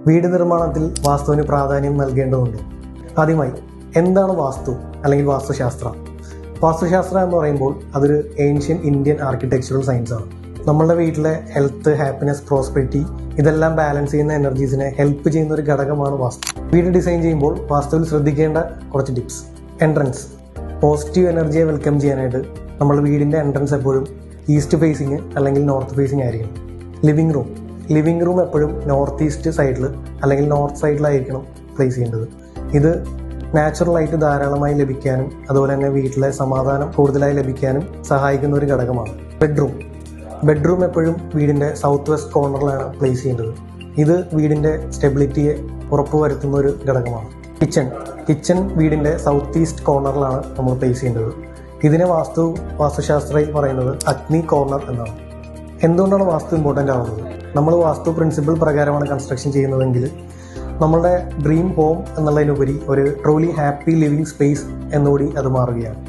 വീട് നിർമ്മാണത്തിൽ വാസ്തുവിന് പ്രാധാന്യം നൽകേണ്ടതുണ്ട്. ആദ്യമായി എന്താണ് വാസ്തു അല്ലെങ്കിൽ വാസ്തുശാസ്ത്രം? വാസ്തുശാസ്ത്രം എന്ന് പറയുമ്പോൾ അതൊരു ഏൻഷ്യൻ ഇന്ത്യൻ ആർക്കിടെക്ചറൽ സയൻസാണ്. നമ്മളുടെ വീട്ടിലെ ഹെൽത്ത്, ഹാപ്പിനെസ്, പ്രോസ്പെരിറ്റി ഇതെല്ലാം ബാലൻസ് ചെയ്യുന്ന എനർജീസിനെ ഹെൽപ്പ് ചെയ്യുന്ന ഒരു ഘടകമാണ് വാസ്തു. വീട് ഡിസൈൻ ചെയ്യുമ്പോൾ വാസ്തുവിൽ ശ്രദ്ധിക്കേണ്ട കുറച്ച് ടിപ്സ്. എൻട്രൻസ്. പോസിറ്റീവ് എനർജിയെ വെൽക്കം ചെയ്യാനായിട്ട് നമ്മൾ വീടിൻ്റെ എൻട്രൻസ് എപ്പോഴും ഈസ്റ്റ് ഫേസിങ് അല്ലെങ്കിൽ നോർത്ത് ഫേസിങ് ആയിരിക്കണം. ലിവിംഗ് റൂം എപ്പോഴും നോർത്ത് ഈസ്റ്റ് സൈഡിൽ അല്ലെങ്കിൽ നോർത്ത് സൈഡിലായിരിക്കണം പ്ലേസ് ചെയ്യേണ്ടത്. ഇത് നാച്ചുറൽ ലൈറ്റ് ധാരാളമായി ലഭിക്കാനും അതുപോലെ തന്നെ വീട്ടിലെ സമാധാനം കൂടുതലായി ലഭിക്കാനും സഹായിക്കുന്ന ഒരു ഘടകമാണ്. ബെഡ്റൂം എപ്പോഴും വീടിൻ്റെ സൗത്ത് വെസ്റ്റ് കോർണറിലാണ് പ്ലേസ് ചെയ്യേണ്ടത്. ഇത് വീടിൻ്റെ സ്റ്റെബിലിറ്റിയെ ഉറപ്പുവരുത്തുന്ന ഒരു ഘടകമാണ്. കിച്ചൺ വീടിൻ്റെ സൗത്ത് ഈസ്റ്റ് കോർണറിലാണ് നമ്മൾ പ്ലേസ് ചെയ്യേണ്ടത്. ഇതിനെ വാസ്തുശാസ്ത്രയിൽ പറയുന്നത് അഗ്നി കോർണർ എന്നാണ്. എന്തുകൊണ്ടാണ് വാസ്തു ഇമ്പോർട്ടൻ്റ് ആവുന്നത്? നമ്മൾ വാസ്തു പ്രിൻസിപ്പിൾ പ്രകാരമാണ് കൺസ്ട്രക്ഷൻ ചെയ്യുന്നതെങ്കിൽ നമ്മളുടെ ഡ്രീം ഹോം എന്നുള്ളതിനുപരി ഒരു ട്രൂലി ഹാപ്പി ലിവിങ് സ്പേസ് എന്നുകൂടി അത് മാറുകയാണ്.